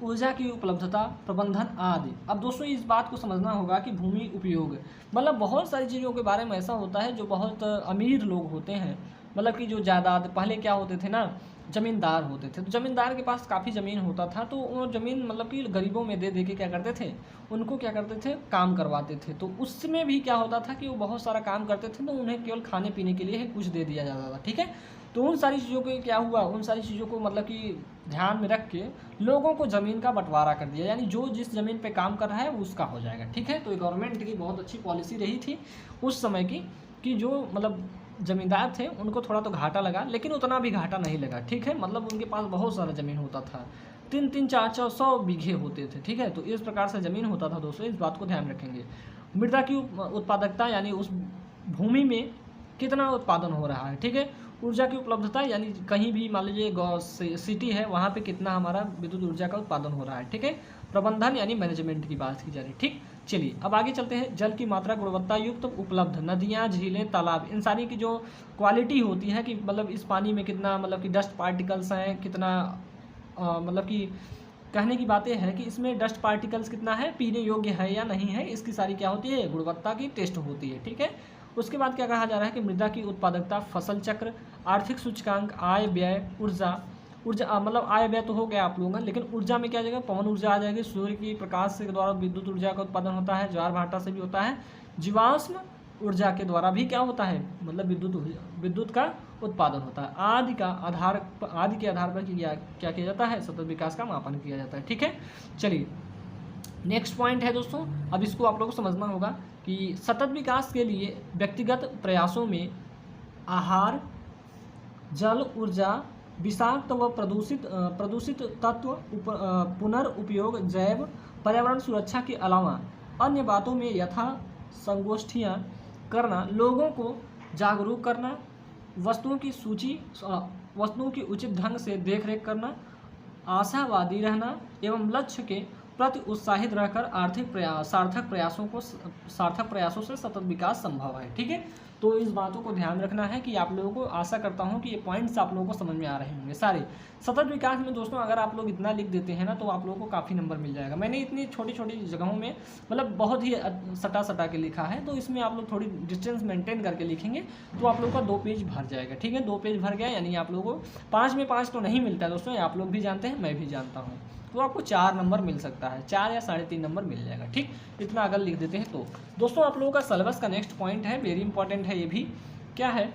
ऊर्जा की उपलब्धता, प्रबंधन आदि। अब दोस्तों इस बात को समझना होगा कि भूमि उपयोग मतलब बहुत सारी चीज़ों के बारे में ऐसा होता है जो बहुत अमीर लोग होते हैं, मतलब कि जो जायदाद पहले क्या होते थे ना, ज़मींदार होते थे, तो ज़मींदार के पास काफ़ी ज़मीन होता था, तो वो ज़मीन मतलब कि गरीबों में दे के क्या करते थे, उनको क्या करते थे काम करवाते थे। तो उसमें भी क्या होता था कि वो बहुत सारा काम करते थे, तो उन्हें केवल खाने पीने के लिए कुछ दे दिया जाता था, ठीक है। तो उन सारी चीज़ों को क्या हुआ, उन सारी चीज़ों को मतलब कि ध्यान में रख के लोगों को ज़मीन का बंटवारा कर दिया, यानी जो जिस ज़मीन पे काम कर रहा है वो उसका हो जाएगा, ठीक है। तो ये गवर्नमेंट की बहुत अच्छी पॉलिसी रही थी उस समय की, कि जो मतलब ज़मींदार थे उनको थोड़ा तो घाटा लगा, लेकिन उतना भी घाटा नहीं लगा, ठीक है। मतलब उनके पास बहुत सारा ज़मीन होता था, 3-3 4-4 100 बीघे होते थे, ठीक है। तो इस प्रकार से ज़मीन होता था दोस्तों, इस बात को ध्यान रखेंगे। मृदा की उत्पादकता यानी उस भूमि में कितना उत्पादन हो रहा है, ठीक है। ऊर्जा की उपलब्धता यानी कहीं भी मान लीजिए सिटी है वहाँ पे कितना हमारा विद्युत ऊर्जा का उत्पादन हो रहा है, ठीक है। प्रबंधन यानी मैनेजमेंट की बात की जा रही है, ठीक। चलिए अब आगे चलते हैं, जल की मात्रा गुणवत्ता युक्त उपलब्ध, नदियाँ झीलें तालाब, इन सारी की जो क्वालिटी होती है कि मतलब इस पानी में कितना मतलब कि डस्ट पार्टिकल्स हैं, कितना मतलब कि कहने की बात यह है कि इसमें डस्ट पार्टिकल्स कितना है, पीने योग्य है या नहीं है, इसकी सारी क्या होती है गुणवत्ता की टेस्ट होती है, ठीक है। उसके बाद क्या कहा जा रहा है कि मृदा की उत्पादकता, फसल चक्र, आर्थिक सूचकांक, आय व्यय, ऊर्जा मतलब आय व्यय तो हो गया आप लोगों का, लेकिन ऊर्जा में क्या आ जाएगा, पवन ऊर्जा आ जाएगी, सूर्य की प्रकाश के द्वारा विद्युत ऊर्जा का उत्पादन होता है, ज्वार भाटा से भी होता है, जीवाश्म ऊर्जा के द्वारा भी क्या होता है मतलब विद्युत का उत्पादन होता है, आदि के आधार पर क्या किया जाता है, सतत विकास का मापन किया जाता है, ठीक है। चलिए नेक्स्ट पॉइंट है दोस्तों, अब इसको आप लोगों को समझना होगा कि सतत विकास के लिए व्यक्तिगत प्रयासों में आहार, जल, ऊर्जा, विषाक्त व प्रदूषित तत्व पुनर्उपयोग, जैव पर्यावरण सुरक्षा के अलावा अन्य बातों में यथा संगोष्ठियाँ करना, लोगों को जागरूक करना, वस्तुओं की उचित ढंग से देखरेख करना, आशावादी रहना एवं लक्ष्य के प्रति उत्साहित रहकर सार्थक प्रयासों से सतत विकास संभव है। ठीक है, तो इस बातों को ध्यान रखना है कि आप लोगों को, आशा करता हूं कि ये पॉइंट्स आप लोगों को समझ में आ रहे होंगे सारे। सतत विकास में दोस्तों अगर आप लोग इतना लिख देते हैं ना तो आप लोगों को काफ़ी नंबर मिल जाएगा। मैंने इतनी छोटी छोटी जगहों में मतलब बहुत ही सटा के लिखा है, तो इसमें आप लोग थोड़ी डिस्टेंस मेंटेन करके लिखेंगे तो आप लोगों का 2 पेज भर जाएगा। ठीक है, 2 पेज भर गया, यानी आप लोगों को 5 में 5 तो नहीं मिलता है दोस्तों, आप लोग भी जानते हैं, मैं भी जानता हूँ। तो आपको 4 नंबर मिल सकता है, 4 या 3.5 नंबर मिल जाएगा। ठीक, इतना अगर लिख देते हैं तो। दोस्तों आप लोगों का सिलेबस का नेक्स्ट पॉइंट है, वेरी इंपॉर्टेंट है ये भी, क्या है,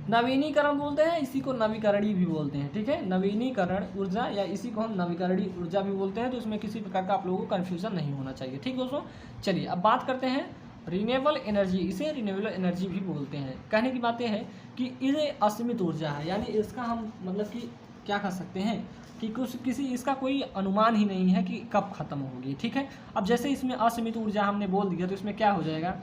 नवीनीकरण बोलते हैं, इसी को नवीकरणीय भी बोलते हैं। ठीक है, नवीनीकरण ऊर्जा या इसी को हम नवीकरणीय ऊर्जा भी बोलते हैं, तो इसमें किसी प्रकार का आप लोगों को कन्फ्यूजन नहीं होना चाहिए। ठीक दोस्तों, चलिए अब बात करते हैं रिन्यूएबल एनर्जी, इसे रिन्यूएबल एनर्जी भी बोलते हैं। कहने की बात यह है कि ये असीमित ऊर्जा है, यानी इसका हम मतलब कि क्या कह सकते हैं कि किसी इसका कोई अनुमान ही नहीं है कि कब खत्म होगी। ठीक है, अब जैसे इसमें असीमित ऊर्जा हमने बोल दिया तो इसमें क्या हो जाएगा,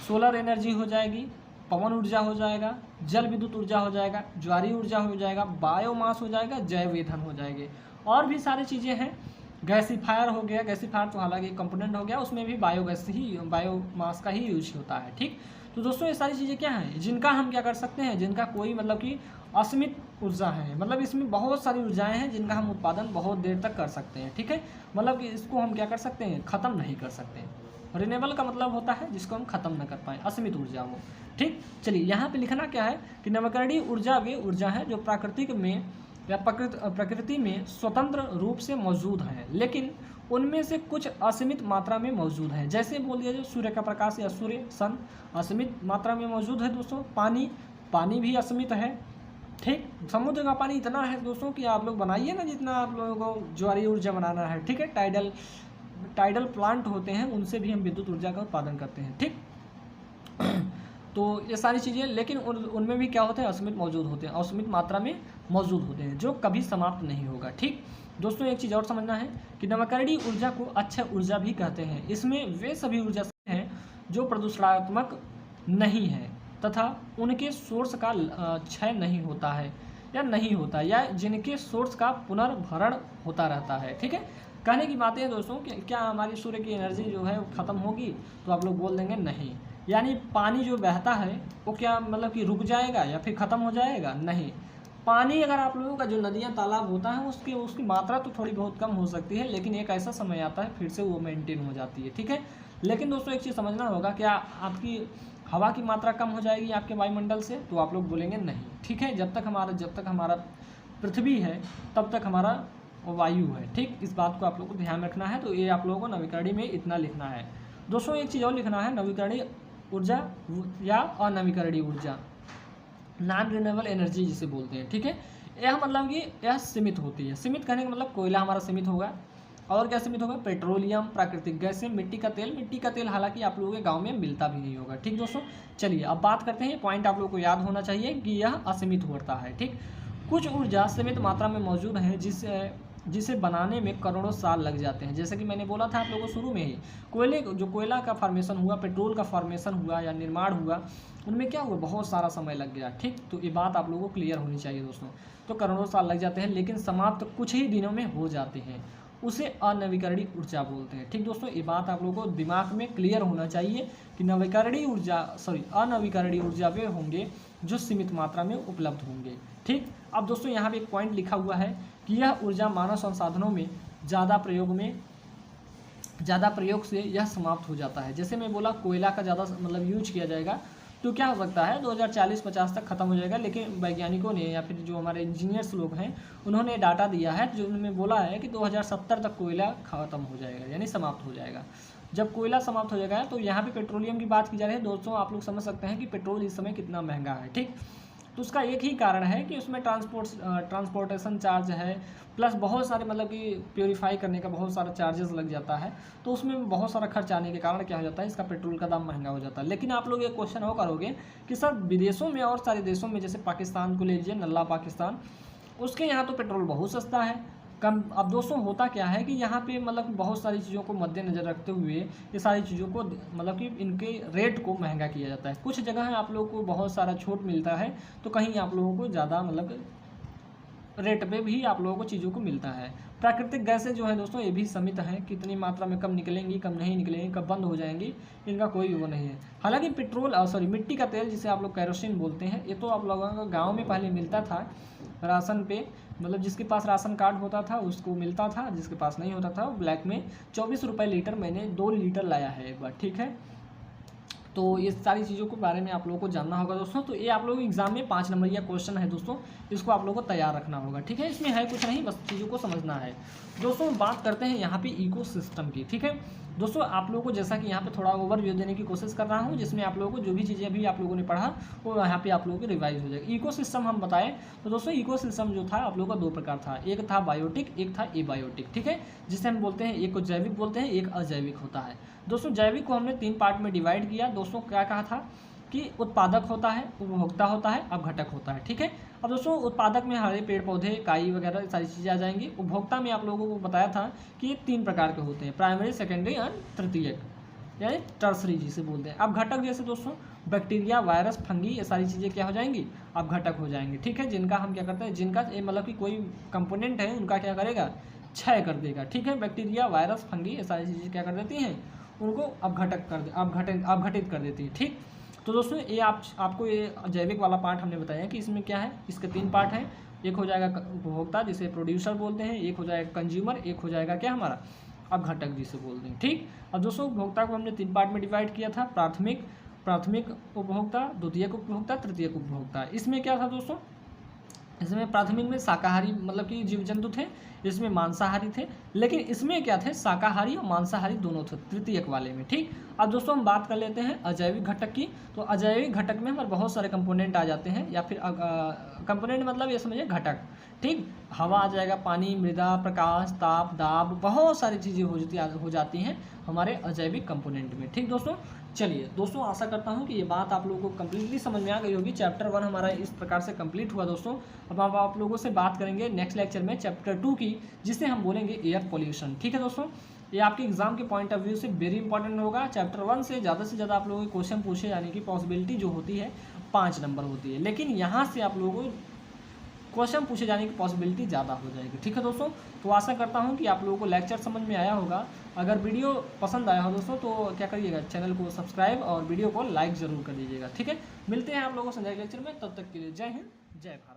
सोलर एनर्जी हो जाएगी, पवन ऊर्जा हो जाएगा, जल विद्युत ऊर्जा हो जाएगा, ज्वारीय ऊर्जा हो जाएगा, बायोमास हो जाएगा, जैव ईंधन हो जाएंगे, और भी सारी चीज़ें हैं। गैसीफायर हो गया, गैसीफायर तो हालांकि कंपोनेंट हो गया, उसमें भी बायोमास का ही यूज होता है। ठीक, तो दोस्तों ये सारी चीज़ें क्या हैं जिनका हम क्या कर सकते हैं, जिनका कोई मतलब कि असीमित ऊर्जा है, मतलब इसमें बहुत सारी ऊर्जाएं हैं जिनका हम उत्पादन बहुत देर तक कर सकते हैं। ठीक है, मतलब कि इसको हम क्या कर सकते हैं, ख़त्म नहीं कर सकते। रिन्यूएबल का मतलब होता है जिसको हम खत्म न कर पाएँ, असीमित ऊर्जा वो। ठीक, चलिए यहाँ पे लिखना क्या है कि नवीकरणीय ऊर्जा वे ऊर्जा है जो प्राकृतिक में या प्रकृति में स्वतंत्र रूप से मौजूद है, लेकिन उनमें से कुछ असीमित मात्रा में मौजूद है। जैसे बोल दिया जो सूर्य का प्रकाश या सूर्य सन असीमित मात्रा में मौजूद है दोस्तों। पानी भी असीमित है। ठीक, समुद्र का पानी इतना है दोस्तों कि आप लोग बनाइए ना जितना आप लोगों को ज्वारीय ऊर्जा बनाना है। ठीक है, टाइडल प्लांट होते हैं, उनसे भी हम विद्युत ऊर्जा का उत्पादन करते हैं। ठीक, तो ये सारी चीज़ें, लेकिन उनमें भी क्या होते हैं, असीमित मौजूद होते हैं, असीमित मात्रा में मौजूद होते हैं, जो कभी समाप्त नहीं होगा। ठीक दोस्तों, एक चीज़ और समझना है कि नवीकरणीय ऊर्जा को अक्षय ऊर्जा भी कहते हैं। इसमें वे सभी ऊर्जा हैं जो प्रदूषणात्मक नहीं है तथा उनके सोर्स का क्षय नहीं होता है या जिनके सोर्स का पुनर्भरण होता रहता है। ठीक है, कहने की बात है दोस्तों कि क्या हमारी सूर्य की एनर्जी जो है वो ख़त्म होगी, तो आप लोग बोल देंगे नहीं। यानी पानी जो बहता है वो क्या मतलब कि रुक जाएगा या फिर ख़त्म हो जाएगा, नहीं। पानी अगर आप लोगों का जो नदियाँ तालाब होता है उसकी मात्रा तो थोड़ी बहुत कम हो सकती है, लेकिन एक ऐसा समय आता है फिर से वो मेंटेन हो जाती है। ठीक है, लेकिन दोस्तों एक चीज़ समझना होगा, क्या आपकी हवा की मात्रा कम हो जाएगी आपके वायुमंडल से, तो आप लोग बोलेंगे नहीं। ठीक है, जब तक हमारा पृथ्वी है तब तक हमारा वायु है। ठीक, इस बात को आप लोगों को ध्यान रखना है। तो ये आप लोगों को नवीकरणीय में इतना लिखना है। दोस्तों एक चीज़ और लिखना है, नवीकरणीय ऊर्जा या अनवीकरणीय ऊर्जा, नॉन रिन्यूएबल एनर्जी जिसे बोलते हैं। ठीक है, यह मतलब कि यह सीमित होती है। सीमित कहने का मतलब कोयला हमारा सीमित होगा, और क्या सीमित होगा, पेट्रोलियम, प्राकृतिक गैसें, मिट्टी का तेल हालांकि आप लोगों के गांव में मिलता भी नहीं होगा। ठीक दोस्तों, चलिए अब बात करते हैं, पॉइंट आप लोगों को याद होना चाहिए कि यह असीमित होता है। ठीक, कुछ ऊर्जा सीमित मात्रा में मौजूद है जिसे बनाने में करोड़ों साल लग जाते हैं। जैसे कि मैंने बोला था आप लोगों को शुरू में ही, कोयला का फॉर्मेशन हुआ, पेट्रोल का फॉर्मेशन हुआ या निर्माण हुआ, उनमें क्या हुआ, बहुत सारा समय लग गया। ठीक, तो ये बात आप लोगों को क्लियर होनी चाहिए दोस्तों। तो करोड़ों साल लग जाते हैं, लेकिन समाप्त कुछ ही दिनों में हो जाते हैं, उसे अनवीकरणीय ऊर्जा बोलते हैं। ठीक दोस्तों, ये बात आप लोगों को दिमाग में क्लियर होना चाहिए कि अनवीकरणीय ऊर्जा वे होंगे जो सीमित मात्रा में उपलब्ध होंगे। ठीक, अब दोस्तों यहाँ पे एक पॉइंट लिखा हुआ है कि यह ऊर्जा मानव संसाधनों में ज़्यादा प्रयोग से यह समाप्त हो जाता है। जैसे मैं बोला कोयला का ज़्यादा मतलब यूज किया जाएगा तो क्या हो सकता है 2040-50 तक ख़त्म हो जाएगा, लेकिन वैज्ञानिकों ने या फिर जो हमारे इंजीनियर्स लोग हैं उन्होंने डाटा दिया है, जो उन्होंने बोला है कि 2070 तक कोयला ख़त्म हो जाएगा, यानी समाप्त हो जाएगा। जब कोयला समाप्त हो जाएगा तो यहाँ पे पेट्रोलियम की बात की जा रही है दोस्तों। आप लोग समझ सकते हैं कि पेट्रोल इस समय कितना महंगा है। ठीक, तो उसका एक ही कारण है कि उसमें ट्रांसपोर्टेशन चार्ज है, प्लस बहुत सारे मतलब कि प्योरीफाई करने का बहुत सारा चार्जेस लग जाता है, तो उसमें बहुत सारा खर्च आने के कारण क्या हो जाता है, इसका पेट्रोल का दाम महंगा हो जाता है। लेकिन आप लोग एक क्वेश्चन हो करोगे कि सर विदेशों में और सारे देशों में, जैसे पाकिस्तान को ले लीजिए, नल्ला पाकिस्तान, उसके यहाँ तो पेट्रोल बहुत सस्ता है, कम। अब दोस्तों होता क्या है कि यहाँ पे मतलब बहुत सारी चीज़ों को मद्देनज़र रखते हुए ये सारी चीज़ों को मतलब कि इनके रेट को महंगा किया जाता है। कुछ जगह आप लोगों को बहुत सारा छूट मिलता है, तो कहीं आप लोगों को ज़्यादा मतलब रेट पे भी आप लोगों को चीज़ों को मिलता है। प्राकृतिक गैसें जो है दोस्तों ये भी सीमित हैं, कितनी मात्रा में कब निकलेंगी कब नहीं निकलेंगी कब बंद हो जाएंगी, इनका कोई वो नहीं है। हालांकि पेट्रोल मिट्टी का तेल जिसे आप लोग कैरोसिन बोलते हैं, ये तो आप लोगों को गाँव में पहले मिलता था राशन पे, मतलब जिसके पास राशन कार्ड होता था उसको मिलता था, जिसके पास नहीं होता था वो ब्लैक में 24 रुपये लीटर, मैंने 2 लीटर लाया है एक बार, ठीक है। तो ये सारी चीज़ों के बारे में आप लोगों को जानना होगा दोस्तों। तो ये आप लोगों को एग्जाम में 5 नंबरिया क्वेश्चन है दोस्तों, इसको आप लोगों को तैयार रखना होगा, ठीक है। इसमें है कुछ नहीं, बस चीज़ों को समझना है दोस्तों। बात करते हैं यहाँ पे इकोसिस्टम की, ठीक है दोस्तों। आप लोगों को जैसा कि यहाँ पे थोड़ा ओवरव्यू देने की कोशिश कर रहा हूँ, जिसमें आप लोगों को जो भी चीज़ें अभी आप लोगों ने पढ़ा वो यहाँ पे आप लोगों की रिवाइज हो जाएगी। इकोसिस्टम हम बताएं तो दोस्तों इकोसिस्टम जो था आप लोगों का 2 प्रकार था, एक था बायोटिक, एक था एबायोटिक, ठीक है। जिसे हम बोलते हैं, एक को जैविक बोलते हैं, एक अजैविक होता है दोस्तों। जैविक को हमने 3 पार्ट में डिवाइड किया दोस्तों। क्या कहा था कि उत्पादक होता है, उपभोक्ता होता है, अपघटक होता है, ठीक है। अब दोस्तों उत्पादक में हरे पेड़ पौधे, काई वगैरह सारी चीज़ें आ जाएंगी। उपभोक्ता में आप लोगों को बताया था कि ये 3 प्रकार के होते हैं, प्राइमरी, सेकेंडरी एंड तृतीयक, यानी टर्सरी जिसे बोलते हैं। अपघटक जैसे दोस्तों बैक्टीरिया, वायरस, फंगी, ये सारी चीज़ें क्या हो जाएंगी, अपघटक हो जाएंगी, ठीक है। जिनका हम क्या करते हैं, जिनका मतलब कि कोई कंपोनेंट है उनका क्या करेगा, क्षय कर देगा, ठीक है। बैक्टीरिया, वायरस, फंगी ये सारी चीज़ें क्या कर देती हैं, उनको अपघटित कर देती है, ठीक। तो दोस्तों ये आपको ये जैविक वाला पार्ट हमने बताया कि इसमें क्या है, इसके 3 पार्ट हैं। एक हो जाएगा उपभोक्ता जिसे प्रोड्यूसर बोलते हैं, एक हो जाएगा कंज्यूमर, एक हो जाएगा क्या हमारा अपघटक जिसे बोलते हैं, ठीक। अब दोस्तों उपभोक्ता को हमने 3 पार्ट में डिवाइड किया था, प्राथमिक उपभोक्ता, द्वितीयक उपभोक्ता, तृतीयक उपभोक्ता। इसमें क्या था दोस्तों, इसमें प्राथमिक में शाकाहारी मतलब कि जीव जंतु थे, इसमें मांसाहारी थे, लेकिन इसमें क्या थे, शाकाहारी और मांसाहारी दोनों थे तृतीयक वाले में, ठीक। अब दोस्तों हम बात कर लेते हैं अजैविक घटक की। तो अजैविक घटक में हमारे बहुत सारे कंपोनेंट आ जाते हैं, या फिर कंपोनेंट मतलब ये समझिए घटक, ठीक। हवा आ जाएगा, पानी, मृदा, प्रकाश, ताप, दाब, बहुत सारी चीज़ें हो जाती हैं हमारे अजैविक कंपोनेंट में, ठीक दोस्तों। चलिए दोस्तों, आशा करता हूँ कि ये बात आप लोगों को कम्प्लीटली समझ में आ गई होगी। चैप्टर 1 हमारा इस प्रकार से कंप्लीट हुआ दोस्तों। अब आप लोगों से बात करेंगे नेक्स्ट लेक्चर में चैप्टर 2 की, जिसे हम बोलेंगे एयर पोल्यूशन, ठीक है दोस्तों। ये आपके एग्जाम के पॉइंट ऑफ व्यू से वेरी इंपॉर्टेंट होगा। चैप्टर 1 से ज़्यादा आप लोगों के क्वेश्चन पूछे जाने की पॉसिबिलिटी जो होती है 5 नंबर होती है, लेकिन यहाँ से आप लोगों को क्वेश्चन पूछे जाने की पॉसिबिलिटी ज़्यादा हो जाएगी, ठीक है दोस्तों। तो आशा करता हूँ कि आप लोगों को लेक्चर समझ में आया होगा। अगर वीडियो पसंद आया हो दोस्तों तो क्या करिएगा, चैनल को सब्सक्राइब और वीडियो को लाइक ज़रूर कर दीजिएगा, ठीक है। मिलते हैं आप लोगों से नेक्स्ट लेक्चर में, तब तक के लिए जय हिंद, जय भारत।